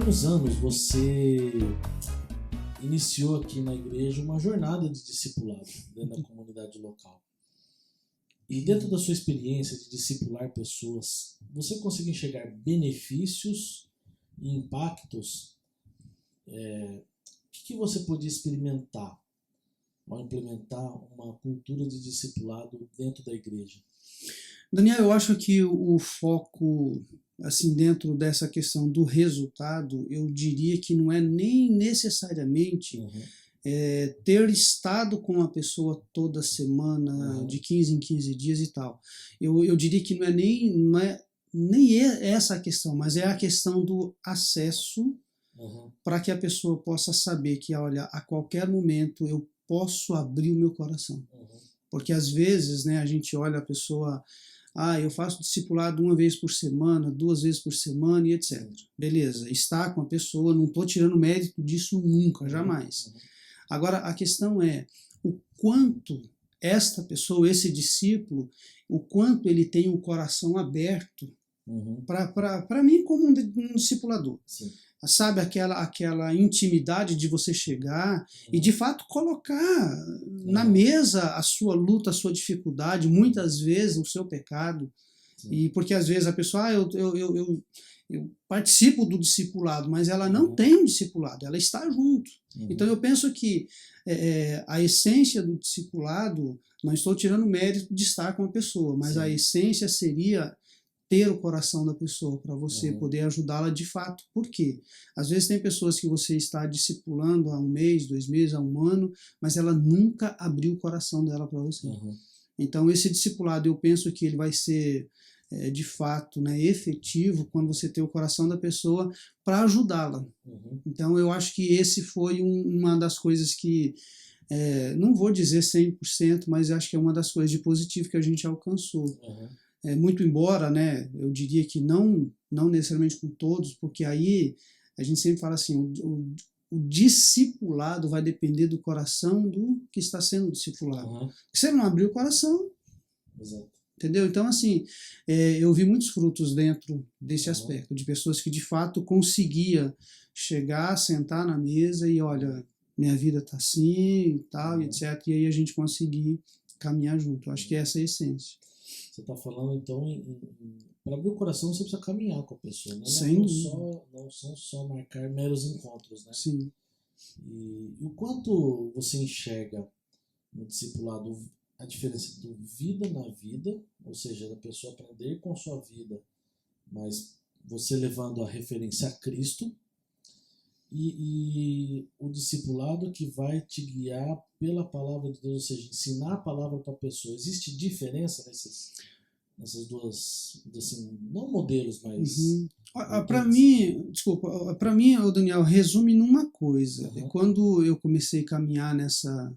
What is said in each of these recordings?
alguns anos você iniciou aqui na igreja uma jornada de discipulado dentro da comunidade local. E dentro da sua experiência de discipular pessoas, você conseguiu enxergar benefícios e impactos? O que você podia experimentar ao implementar uma cultura de discipulado dentro da igreja? Daniel, eu acho que o foco, assim, dentro dessa questão do resultado, eu diria que não é nem necessariamente ter estado com a pessoa toda semana, de 15 em 15 dias e tal. Eu diria que não é nem essa a questão, mas é a questão do acesso para que a pessoa possa saber que, olha, a qualquer momento eu posso abrir o meu coração. Porque às vezes, né, a gente olha a pessoa, eu faço discipulado 1 vez por semana, 2 vezes por semana e etc. Beleza, está com a pessoa, não estou tirando mérito disso nunca, jamais. Agora, a questão é o quanto esta pessoa, esse discípulo, o quanto ele tem o coração aberto para mim como um discipulador. Sim. Sabe, aquela intimidade de você chegar e de fato colocar na mesa a sua luta, a sua dificuldade, muitas vezes o seu pecado. E porque às vezes a pessoa, eu participo do discipulado, mas ela não tem um discipulado, ela está junto. Então eu penso que a essência do discipulado, não estou tirando mérito de estar com a pessoa, mas a essência seria ter o coração da pessoa para você poder ajudá-la de fato. Por quê? Às vezes tem pessoas que você está discipulando há 1 mês, 2 meses, há 1 ano, mas ela nunca abriu o coração dela para você. Então esse discipulado, eu penso que ele vai ser de fato, né, efetivo quando você tem o coração da pessoa para ajudá-la. Então eu acho que esse foi uma das coisas que, não vou dizer 100%, mas acho que é uma das coisas de positivo que a gente alcançou. Muito embora, né, eu diria que não necessariamente com todos, porque aí a gente sempre fala assim, o discipulado vai depender do coração do que está sendo discipulado. Se você não abrir o coração, entendeu? Então, assim, eu vi muitos frutos dentro desse aspecto, de pessoas que de fato conseguia chegar, sentar na mesa e, olha, minha vida está assim e tal, etc. E aí a gente conseguir caminhar junto. Eu acho que essa é a essência. Você está falando, então, para abrir o coração você precisa caminhar com a pessoa, né? Não são só marcar meros encontros, né? Sim. E o quanto você enxerga no discipulado a diferença do vida na vida, ou seja, da pessoa aprender com a sua vida, mas você levando a referência a Cristo, e o discipulado que vai te guiar pela palavra de Deus, ou seja, ensinar a palavra para a pessoa. Existe diferença nessas duas, assim, não modelos, mas... Para mim, Daniel, resume numa coisa. Quando eu comecei a caminhar nessa,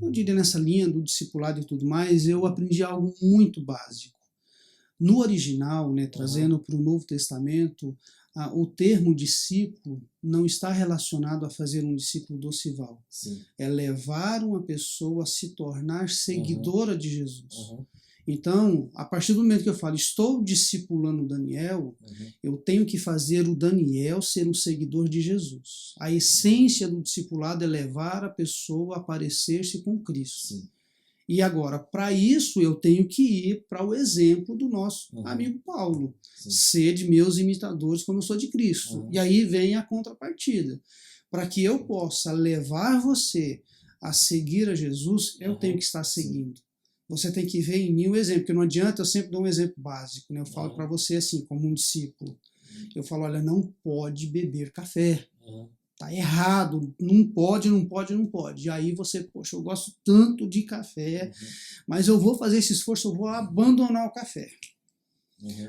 eu diria nessa linha do discipulado e tudo mais, eu aprendi algo muito básico. No original, né, trazendo para o Novo Testamento, o termo discípulo não está relacionado a fazer um discípulo docival. É levar uma pessoa a se tornar seguidora de Jesus. Então, a partir do momento que eu falo, estou discipulando Daniel, eu tenho que fazer o Daniel ser um seguidor de Jesus. A essência do discipulado é levar a pessoa a parecer-se com Cristo. E agora, para isso, eu tenho que ir para o exemplo do nosso amigo Paulo. Sede meus imitadores como eu sou de Cristo. E aí vem a contrapartida. Para que eu possa levar você a seguir a Jesus, eu tenho que estar seguindo. Você tem que ver em mim o exemplo, porque não adianta, eu sempre dou um exemplo básico, né? Eu falo para você assim, como um discípulo. Eu falo, olha, não pode beber café. Tá errado, não pode. E aí você, poxa, eu gosto tanto de café, mas eu vou fazer esse esforço, eu vou abandonar o café.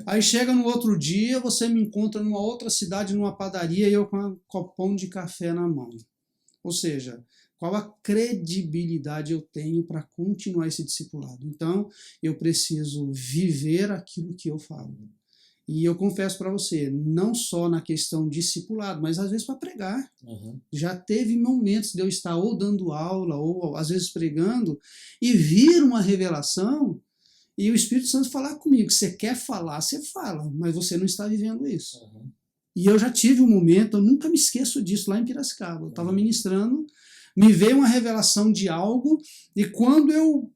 Aí chega no outro dia, você me encontra numa outra cidade, numa padaria, e eu com um copão de café na mão. Ou seja, qual a credibilidade eu tenho para continuar esse discipulado? Então, eu preciso viver aquilo que eu falo. E eu confesso para você, não só na questão discipulado, mas às vezes para pregar. Já teve momentos de eu estar ou dando aula, ou às vezes pregando, e vir uma revelação, e o Espírito Santo falar comigo. Você quer falar, você fala, mas você não está vivendo isso. E eu já tive um momento, eu nunca me esqueço disso, lá em Piracicaba. Eu estava ministrando, me veio uma revelação de algo, e quando eu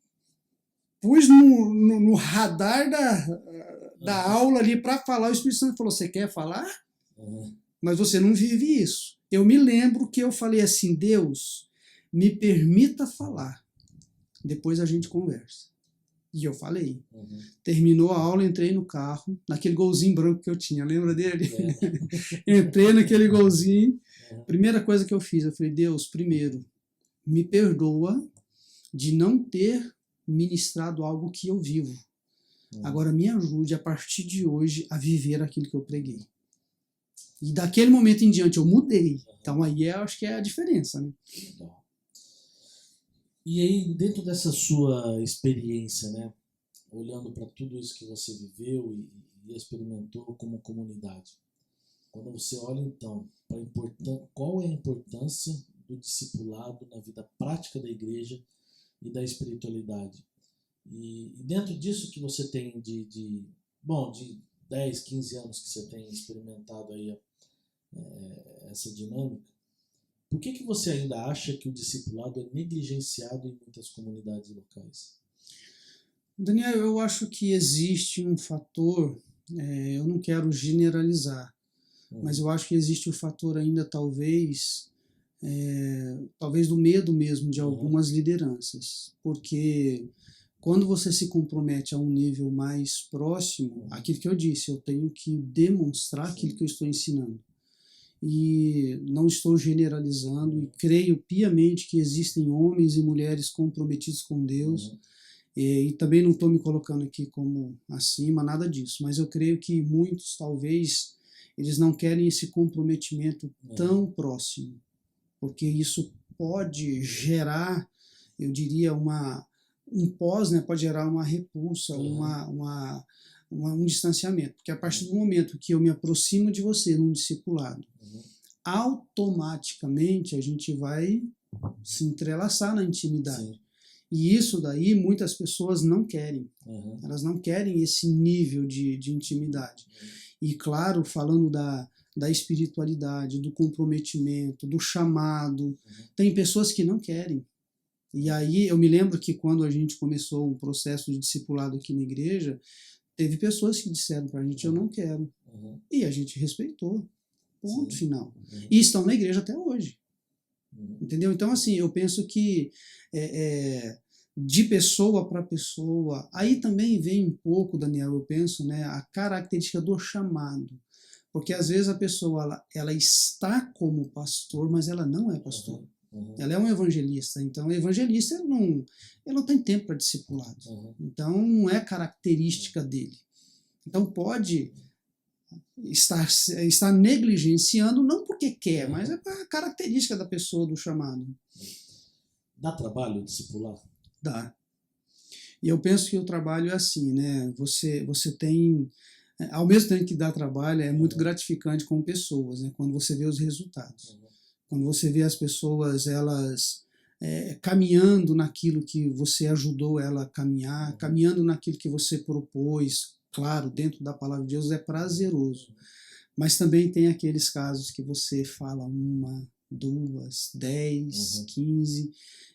pus no radar da aula ali para falar, o Espírito Santo falou, você quer falar? Mas você não vive isso. Eu me lembro que eu falei assim, Deus, me permita falar, depois a gente conversa. E eu falei. Terminou a aula, entrei no carro, naquele golzinho branco que eu tinha, lembra dele? Entrei naquele golzinho, primeira coisa que eu fiz, eu falei, Deus, primeiro, me perdoa de não ter ministrado algo que eu vivo. Agora me ajude a partir de hoje a viver aquilo que eu preguei. E daquele momento em diante eu mudei. Então aí eu acho que é a diferença, né? Legal. E aí, dentro dessa sua experiência, né, olhando para tudo isso que você viveu e experimentou como comunidade, quando você olha então para qual é a importância do discipulado na vida prática da igreja e da espiritualidade, e dentro disso que você tem de 10, 15 anos que você tem experimentado aí essa dinâmica, por que você ainda acha que o discipulado é negligenciado em muitas comunidades locais? Daniel, eu acho que existe um fator, eu não quero generalizar, mas eu acho que existe o fator ainda talvez do medo mesmo de algumas lideranças, porque quando você se compromete a um nível mais próximo, aquilo que eu disse, eu tenho que demonstrar aquilo que eu estou ensinando. E não estou generalizando e creio piamente que existem homens e mulheres comprometidos com Deus, e também não estou me colocando aqui como acima, nada disso, mas eu creio que muitos talvez eles não querem esse comprometimento tão próximo, porque isso pode gerar, eu diria, pode gerar uma repulsa, um distanciamento, porque a partir do momento que eu me aproximo de você num discipulado, automaticamente a gente vai se entrelaçar na intimidade. Sim. E isso daí muitas pessoas não querem. Elas não querem esse nível de intimidade. E claro, falando da espiritualidade, do comprometimento, do chamado, tem pessoas que não querem. E aí eu me lembro que quando a gente começou um processo de discipulado aqui na igreja, teve pessoas que disseram pra gente, eu não quero. E a gente respeitou. Ponto final. E estão na igreja até hoje. Entendeu? Então, assim, eu penso que de pessoa para pessoa, aí também vem um pouco, Daniel, eu penso, né, a característica do chamado. Porque às vezes a pessoa, ela está como pastor, mas ela não é pastor. Ela é um evangelista. Então, o evangelista ele não tem tempo para discipulado. Então, não é característica dele. Então, pode estar negligenciando, não porque quer, mas é a característica da pessoa do chamado. Dá trabalho discipular? Dá. E eu penso que o trabalho é assim, né? Você tem, ao mesmo tempo que dá trabalho, é muito gratificante com pessoas, né? Quando você vê os resultados. Quando você vê as pessoas, elas caminhando naquilo que você ajudou ela a caminhar, caminhando naquilo que você propôs, claro, dentro da palavra de Deus é prazeroso. Mas também tem aqueles casos que você fala 1, 2, 10, 15.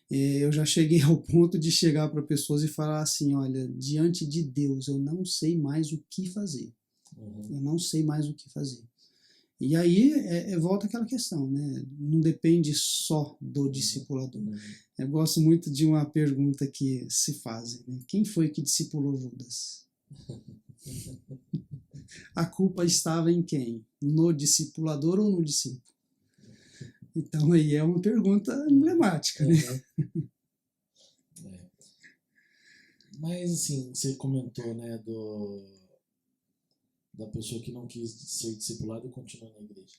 Eu já cheguei ao ponto de chegar para pessoas e falar assim, olha, diante de Deus, eu não sei mais o que fazer. Eu não sei mais o que fazer. E aí volta aquela questão, né? Não depende só do discipulador. Eu gosto muito de uma pergunta que se fazem, né? Quem foi que discipulou Judas? A culpa estava em quem? No discipulador ou no discípulo? Então aí é uma pergunta emblemática, né? Mas assim, você comentou, né, da pessoa que não quis ser discipulada e continua na igreja.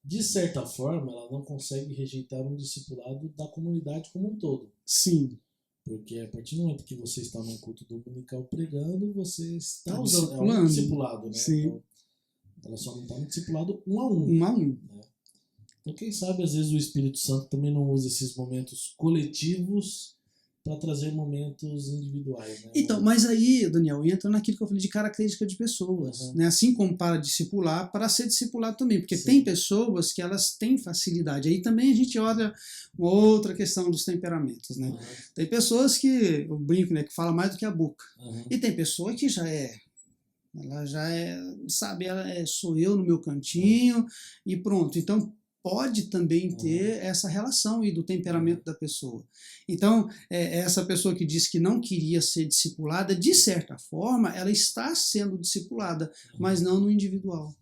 De certa forma, ela não consegue rejeitar um discipulado da comunidade como um todo. Sim. Porque a partir do momento que você está num culto dominical pregando, você está usando, um discipulado, né? Sim. Então, ela só não está no discipulado 1 a 1. 1 a 1. Né? Então, quem sabe, às vezes, o Espírito Santo também não usa esses momentos coletivos para trazer momentos individuais, né? Então, mas aí, Daniel, entra naquilo que eu falei de característica de pessoas, Uhum. né? Assim como para discipular, para ser discipulado também, porque Sim. tem pessoas que elas têm facilidade. Aí também a gente olha uma outra questão dos temperamentos, né? Uhum. Tem pessoas que, eu brinco, né, que fala mais do que a boca. Uhum. E tem pessoa que ela já é, sabe, sou eu no meu cantinho e pronto. Então, pode também ter essa relação aí do temperamento da pessoa. Então, essa pessoa que disse que não queria ser discipulada, de certa forma, ela está sendo discipulada, mas não no individual.